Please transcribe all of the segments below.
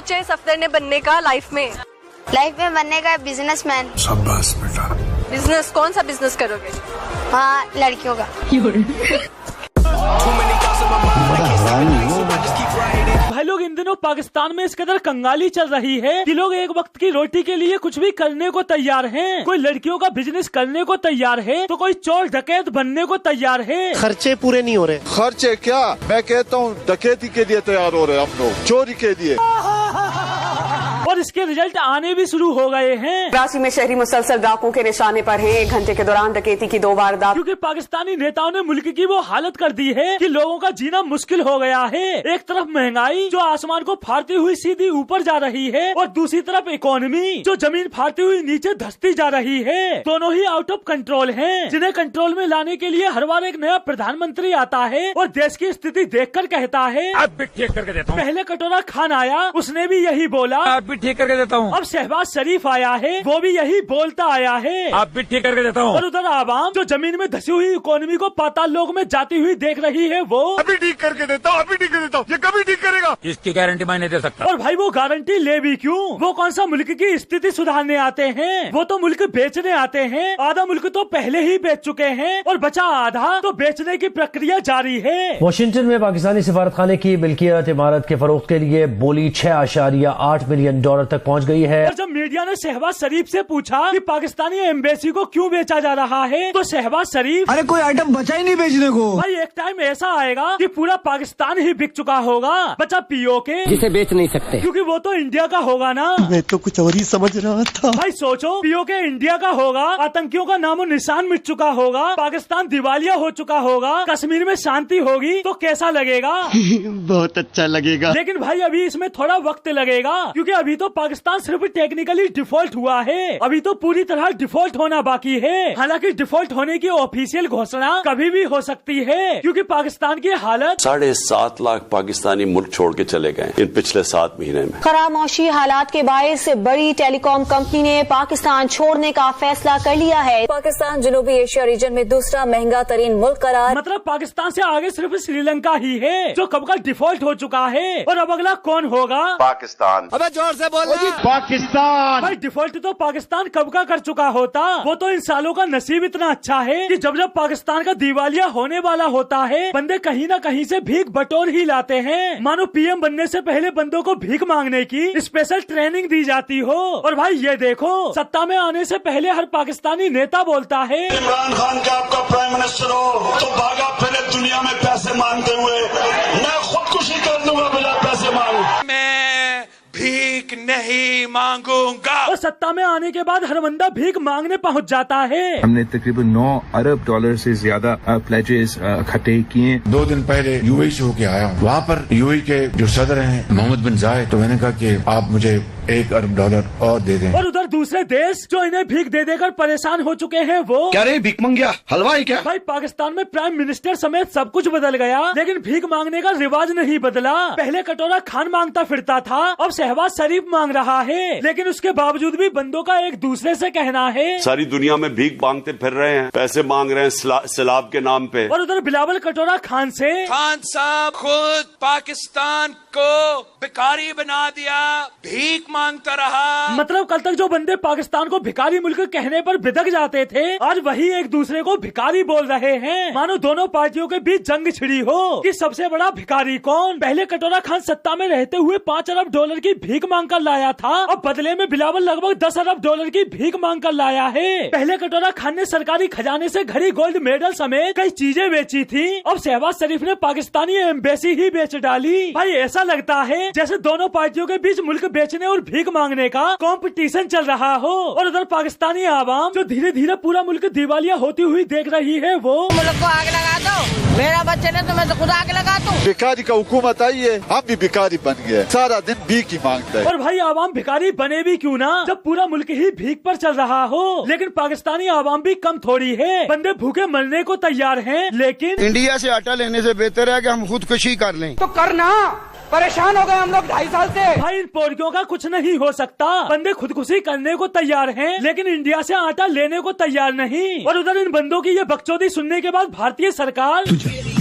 सोचा है सफदर ने बनने का लाइफ में? लाइफ में बनने का बिजनेसमैन। शाबाश बेटा। बिजनेस? कौन सा बिजनेस करोगे? हाँ, लड़कियों का। भाई लोग इन दिनों पाकिस्तान में इस कदर कंगाली चल रही है कि लोग एक वक्त की रोटी के लिए कुछ भी करने को तैयार हैं। कोई लड़कियों का बिजनेस करने को तैयार है तो कोई चोर डकैत बनने को तैयार है। खर्चे पूरे नहीं हो रहे। खर्चे क्या, मैं कहता हूँ डकैती के लिए तैयार हो रहे हैं हम लोग, चोरी के लिए। और इसके रिजल्ट आने भी शुरू हो गए हैं। कराची में शहरी मुसलसल डाकुओं के निशाने पर हैं। 1 घंटे के दौरान डकैती की 2 वारदात। क्योंकि पाकिस्तानी नेताओं ने मुल्क की वो हालत कर दी है कि लोगों का जीना मुश्किल हो गया है। एक तरफ महंगाई जो आसमान को फाड़ती हुई सीधी ऊपर जा रही है और दूसरी तरफ इकोनॉमी जो जमीन फाड़ती हुई नीचे धंसती जा रही है। दोनों ही आउट ऑफ कंट्रोल हैं, जिन्हें कंट्रोल में लाने के लिए हर बार एक नया प्रधानमंत्री आता है और देश की स्थिति देखकर कहता है अब भी ठीक करके देता हूँ। पहले कटोरा खान आया, उसने भी यही बोला, अब भी ठीक करके देता हूँ। अब शहबाज शरीफ आया है, वो भी यही बोलता आया है, अब भी ठीक करके देता हूँ। और उधर आवाम जो जमीन में धसी हुई इकोनॉमी को पाताल लोक में जाती हुई देख रही है, वो अभी ठीक करके देता हूँ, अभी ठीक कर देता हूँ। ये कभी ठीक करेगा? इसकी गारंटी मैं नहीं दे सकता। और भाई वो गारंटी ले भी क्यों? वो कौन सा मुल्क की स्थिति सुधारने आते हैं? वो तो मुल्क बेचने आते हैं। आधा मुल्क तो पहले ही बेच चुके हैं और बचा आधा तो बेचने की प्रक्रिया जारी है। वाशिंगटन में पाकिस्तानी सिफारतखाने की मिल्कियत इमारत के फरोख्त के लिए बोली 6.8 मिलियन डॉलर तक पहुँच गई है। और जब मीडिया ने शहबाज शरीफ से पूछा कि पाकिस्तानी एम्बेसी को क्यों बेचा जा रहा है, तो शहबाज शरीफ, अरे कोई आइटम बचा ही नहीं बेचने को। भाई एक टाइम ऐसा आएगा कि पूरा पाकिस्तान ही बिक चुका होगा, बचा पीओके जिसे बेच नहीं सकते, क्योंकि वो तो इंडिया का होगा ना। मैं तो कुछ और ही समझ रहा था। भाई सोचो, पीओके इंडिया का होगा, आतंकियों का नामो निशान मिट चुका होगा, पाकिस्तान दिवालिया हो चुका होगा, कश्मीर में शांति होगी तो कैसा लगेगा? बहुत अच्छा लगेगा। लेकिन भाई अभी इसमें थोड़ा वक्त लगेगा, क्योंकि अभी तो पाकिस्तान सिर्फ टेक्निकली डिफॉल्ट हुआ है, अभी तो पूरी तरह डिफॉल्ट होना बाकी है। हालांकि डिफॉल्ट होने की ऑफिशियल घोषणा कभी भी हो सकती है, क्योंकि पाकिस्तान की हालत 7.5 लाख पाकिस्तानी मुल्क छोड़ के चले गए इन पिछले 7 महीने में। खराब मौशी हालात के बायस बड़ी टेलीकॉम कंपनी ने पाकिस्तान छोड़ने का फैसला कर लिया है। पाकिस्तान जनूबी एशिया रीजन में दूसरा महंगा तरीन मुल्क करार। मतलब पाकिस्तान से आगे सिर्फ श्रीलंका ही है जो कब का डिफॉल्ट हो चुका है, और अब अगला कौन होगा? पाकिस्तान। अबे जोर से बोलो। पाकिस्तान। भाई डिफॉल्ट तो पाकिस्तान कब का कर चुका होता। वो तो इन सालों का नसीब इतना अच्छा है कि जब जब पाकिस्तान का दिवालिया होने वाला होता है, बंदे कहीं ना कहीं से भीख बटोर ही लाते हैं। मानो पीएम बनने से पहले बंदों को भीख मांगने की स्पेशल ट्रेनिंग दी जाती हो। और भाई ये देखो, सत्ता में आने से पहले हर पाकिस्तानी नेता बोलता है इमरान खान का आपका प्राइम मिनिस्टर हो तो भागा फिरे दुनिया में पैसे मांगते हुए, मैं खुदकुशी कर दूंगा बिना पैसे मांगे। मैं भीख नहीं मांगूंगा। और सत्ता में आने के बाद हर बंदा भीख मांगने पहुंच जाता है। हमने तकरीबन 9 अरब डॉलर से ज्यादा प्लेजेस इकट्ठे किए। 2 दिन पहले यूएई से होके आया हूँ। वहाँ पर यूएई के जो सदर हैं मोहम्मद बिन जायद, तो मैंने कहा कि आप मुझे 1 अरब डॉलर और दे दें। और उधर दूसरे देश जो इन्हें भीख दे देकर परेशान हो चुके हैं, वो क्या रे भीख मंगिया हलवाई क्या? भाई पाकिस्तान में प्राइम मिनिस्टर समेत सब कुछ बदल गया, लेकिन भीख मांगने का रिवाज नहीं बदला। पहले कटोरा खान मांगता फिरता था, अब शहबाज शरीफ मांग रहा है, लेकिन उसके बावजूद भी बंदों का एक दूसरे से कहना है सारी दुनिया में भीख मांगते फिर रहे हैं, पैसे मांग रहे हैं सैलाब के नाम पे। और उधर बिलावल कटोरा खान से, खान साहब खुद पाकिस्तान को भिखारी बना दिया, भीख मांगता रहा। मतलब कल तक जो बंदे पाकिस्तान को भिखारी मुल्क कहने पर बिदक जाते थे, आज वही एक दूसरे को भिखारी बोल रहे हैं। मानो दोनों पार्टियों के बीच जंग छिड़ी हो कि सबसे बड़ा भिखारी कौन। पहले कटोरा खान सत्ता में रहते हुए 5 अरब डॉलर की भीख मांग कर लाया था, अब बदले में बिलावल लगभग 10 अरब डॉलर की भीख मांग कर लाया है। पहले कटोरा खान ने सरकारी खजाने से घड़ी, गोल्ड मेडल समेत कई चीजें बेची थी, अब शहबाज शरीफ ने पाकिस्तानी एम्बेसी ही बेच डाली। भाई ऐसा लगता है जैसे दोनों पार्टियों के बीच मुल्क बेचने और भीख मांगने का कंपटीशन चल रहा हो। और उधर पाकिस्तानी आवाम जो धीरे धीरे पूरा मुल्क दिवालिया होती हुई देख रही है, वो मुल्क को आग लगा दो, मेरा बच्चे ने तो मैं तो खुद आग लगा दूं। भिखारी का हुकूमत आई है, हम भी भिखारी बन गए, सारा दिन भीख ही मांगते हैं। और भाई आवाम भिखारी बने भी क्यों ना, जब पूरा मुल्क ही भीख पर चल रहा हो। लेकिन पाकिस्तानी आवाम भी कम थोड़ी है, बंदे भूखे मरने को तैयार हैं। लेकिन इंडिया से आटा लेने से बेहतर है कि हम खुदकुशी कर लें। तो करना, परेशान हो गए हम लोग 2.5 साल से। भाई इन पोरकियों का कुछ नहीं हो सकता, बंदे खुदकुशी करने को तैयार हैं, लेकिन इंडिया से आटा लेने को तैयार नहीं। और उधर इन बंदों की ये बकचोदी सुनने के बाद भारतीय सरकार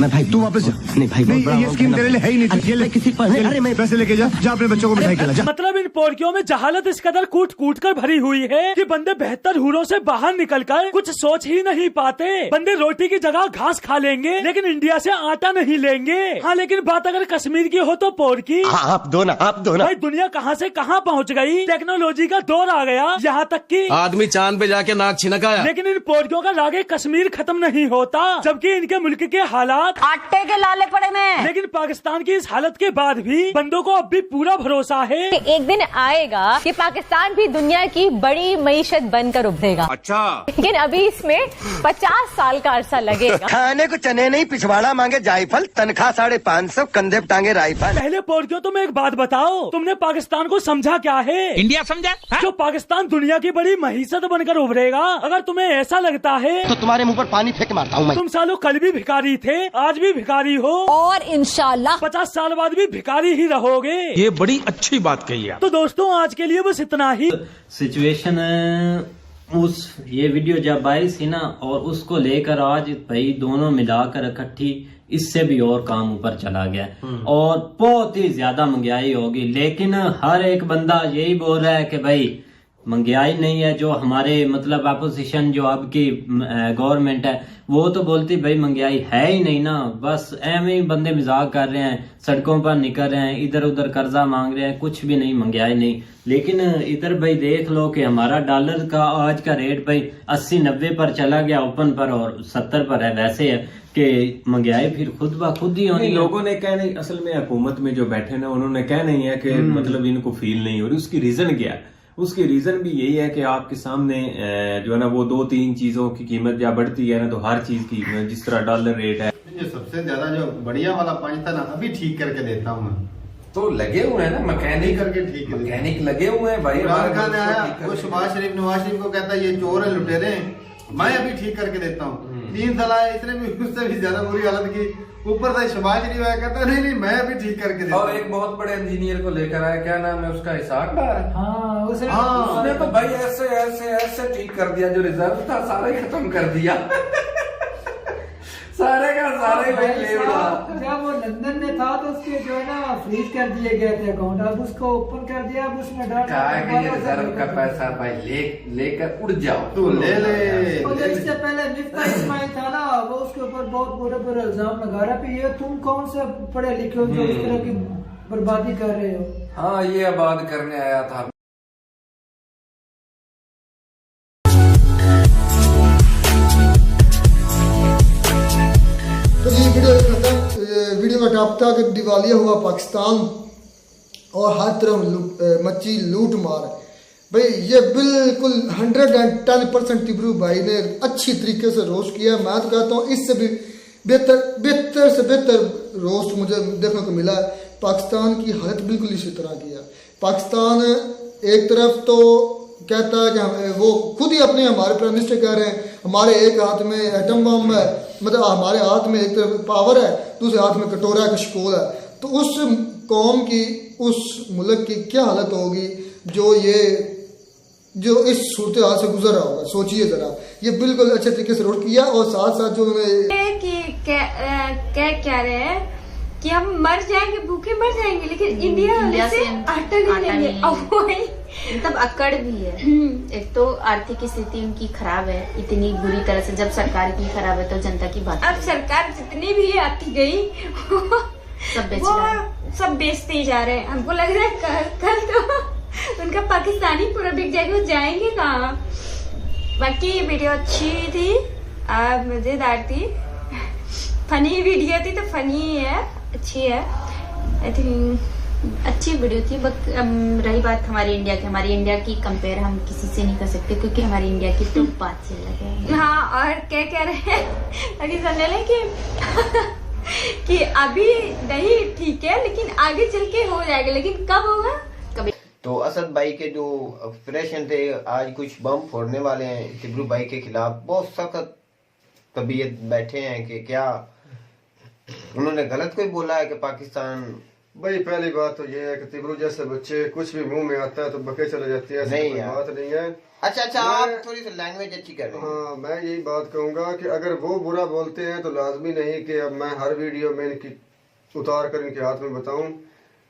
मैं भाई तू वापस जा। नहीं भाई ये स्कीम तेरे लिए है ही नहीं। ये ले किसी अरे मैं पैसे लेके जा अपने बच्चों को मिठाई खिला जा। मतलब इन पोर्कियों में जहालत इस कदर कूट कूट कर भरी हुई है कि बंदे बेहतर हूरों से बाहर निकलकर कुछ सोच ही नहीं पाते। बंदे रोटी की जगह घास खा लेंगे लेकिन इंडिया से आटा नहीं लेंगे। हाँ, लेकिन बात अगर कश्मीर की हो तो पोर्की आप दो ना भाई, दुनिया कहाँ से कहाँ पहुँच गई। टेक्नोलॉजी का दौर आ गया, यहाँ तक कि आदमी चांद पे जाके नाक छिनक आया। लेकिन इन पोर्कियों का रागे कश्मीर खत्म नहीं होता, जबकि इनके मुल्क के हालात आटे के लाले पड़े में। लेकिन पाकिस्तान की इस हालत के बाद भी बंदों को अब भी पूरा भरोसा है एक दिन आएगा कि पाकिस्तान भी दुनिया की बड़ी मईशत बनकर उभरेगा। अच्छा, लेकिन अभी इसमें 50 साल का अरसा लगेगा। खाने को चने नहीं पिछवाड़ा मांगे जायफल, तनख्वाह 550, कंधे पे टांगे राइफल। पहले पोर्कियों तुम एक बात बताओ, तुमने पाकिस्तान को समझा क्या है? इंडिया समझा जो पाकिस्तान दुनिया की बड़ी महीसत बनकर उभरेगा। अगर तुम्हें ऐसा लगता है तो तुम्हारे मुंह पर पानी फेंक मारता हूँ मैं। तुम सालों कल भी भिखारी थे, आज भी भिखारी हो और इंशाल्लाह 50 साल बाद भी भिखारी ही रहोगे। ये बड़ी अच्छी बात कही है। तो दोस्तों आज के लिए बस इतना ही। सिचुएशन ये वीडियो जब आई थी ना, और उसको लेकर आज भाई दोनों मिलाकर इकट्ठी इससे भी और काम ऊपर चला गया और बहुत ही ज्यादा महंगाई होगी। लेकिन हर एक बंदा यही बोल रहा है कि भाई महंगाई नहीं है। जो हमारे मतलब अपोजिशन जो अब की गवर्नमेंट है वो तो बोलती भाई महंगाई है ही नहीं ना, बस ऐਵੇਂ ही बंदे मजाक कर रहे हैं, सड़कों पर निकल रहे हैं, इधर उधर कर्जा मांग रहे हैं, कुछ भी नहीं, महंगाई नहीं। लेकिन इधर भाई देख लो कि हमारा डॉलर का आज का रेट भाई 80-90 पर चला गया ओपन पर और 70 पर है। वैसे है कि महंगाई फिर खुद ब खुद ही होनी। लोगों ने कहने, असल में हुकूमत में जो बैठे ना उन्होंने कहना ही है कि मतलब इनको फील नहीं हो रही। उसकी रीजन क्या है? उसकी रीजन भी यही है कि आपके सामने जो है ना वो 2-3 चीजों की कीमत या बढ़ती है ना, तो हर चीज की जिस तरह डॉलर रेट है। जो सबसे ज्यादा जो बढ़िया वाला पंच था ना, अभी ठीक करके देता हूँ मैं। तो लगे हुए हैं ना मैकेनिक करके ठीक है, मैकेनिक लगे हुए हैं भाई। इमरान खान आया, वो नवाज शरीफ को कहता है ये चोर है, लुटेरे हैं, मैं अभी ठीक करके देता हूँ। 3 साल आए, इसने भी उससे भी ज्यादा बुरी हालत की। ऊपर से शहबाज शरीफ आया, कहता नहीं मैं अभी ठीक करके देता हूँ। और एक बहुत बड़े इंजीनियर को लेकर आया, क्या नाम है उसका, इसाक डार। हाँ, उसने तो भाई ऐसे ऐसे ऐसे ठीक कर दिया, जो रिजर्व था सारा ही खत्म कर दिया। सारे का सारे भाई ले उड़ा। जब वो लंदन में था तो उसके जो है ना फ्रीज कर दिए गए थे अकाउंट, अब उसको ओपन कर दिया, अब उसमें रिजर्व का पैसा भाई लेकर उड़ जाओ, तू ले ले। इससे पहले मिफ्ता इस्माइल था ना, वो उसके ऊपर बहुत बुरे इल्जाम लगा रहा है, ये तुम कौन से पढ़े लिखे हो जो इस तरह की बर्बादी कर रहे हो। हाँ, ये आबाद करने आया था। तो ये वीडियो का टॉप था कि दिवालिया हुआ पाकिस्तान और हर तरफ मची लूट मार। भाई ये बिल्कुल 110% तिब्रू भाई ने अच्छी तरीके से रोस्ट किया। मैं तो कहता हूँ इससे भी बेहतर से बेहतर रोस्ट मुझे देखने को मिला। पाकिस्तान की हालत बिल्कुल इसी तरह की है। पाकिस्तान एक तरफ तो कहता है कि वो खुद ही अपने हमारे प्राइम मिनिस्टर कह रहे हैं हमारे एक हाथ में एटम बम है, मतलब हमारे हाथ में एक तरफ पावर है, दूसरे हाथ में कटोरा का शकोल है। तो उस कौम की, उस मुल्क की क्या हालत होगी जो इस सूरत हाल से गुजर रहा होगा। सोचिए जरा, ये बिल्कुल अच्छे तरीके से रोड किया। और साथ साथ जो क्या रहे हैं कि हम मर जाएंगे, भूखे मर जाएंगे, लेकिन इंडिया से आटा नहीं लेंगे। मतलब अकड़ भी है। एक तो आर्थिक स्थिति उनकी खराब है इतनी बुरी तरह से, जब सरकार की खराब है तो जनता की बात। अब सरकार जितनी भी आती गई सब बेचते ही जा रहे हैं। हमको लग रहा है कल तो उनका पाकिस्तानी पूरा बिक जाएगा, वो जाएंगे कहाँ। बाकी वीडियो अच्छी थी, मजेदार थी, फनी वीडियो थी तो फनी है, अच्छी है। आई थिंक अच्छी वीडियो थी। रही बात हमारी इंडिया की कंपेयर हम किसी से नहीं कर सकते, क्योंकि हमारी इंडिया की तो बात चल रही है। हाँ, और क्या कह रहे हैं अभी सुनने लगे कि अभी नहीं ठीक है, लेकिन आगे चल के हो जाएगा, लेकिन कब होगा कभी। तो असद भाई के जो ऑपरेशन थे, आज कुछ बम फोड़ने वाले हैं तिब्रू भाई के खिलाफ। बहुत सख्त तबीयत बैठे हैं कि क्या उन्होंने गलत कोई बोला है कि पाकिस्तान। भाई पहली बात तो ये है कि तिब्रू जैसे बच्चे कुछ भी मुंह में आता है तो बके चले जाते हैं, नहीं बात नहीं है। अच्छा आप थोड़ी सी लैंग्वेज अच्छी कर रहे हैं। हाँ, मैं यही बात कहूंगा कि अगर वो बुरा बोलते हैं तो लाजमी नहीं कि अब मैं हर वीडियो में इनकी उतार कर इनके हाथ में बताऊं।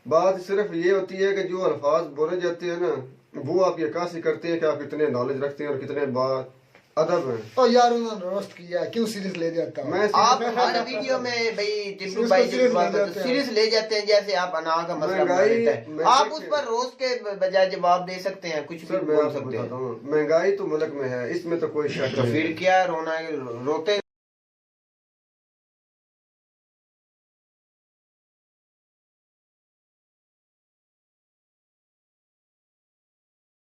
बात सिर्फ ये होती है कि जो अल्फाज बोले जाते हैं ना, वो आप ये अक्कासी करते हैं कि आप कितने नॉलेज रखते हैं और कितने बात अदब है। और यार उन्होंने रोस्ट किया, क्यों सीरियस ले जाता हूँ? आप हर वीडियो में भाई टिब्रू भाई सीरियस ले जाते हैं, जैसे आप अना का मसला बना लेते हैं। आप उस पर रोज के बजाय जवाब दे सकते हैं, कुछ भी बोल सकते हैं। महंगाई तो मुल्क में है, इसमें तो कोई शक तो फिर क्या रोना, रोते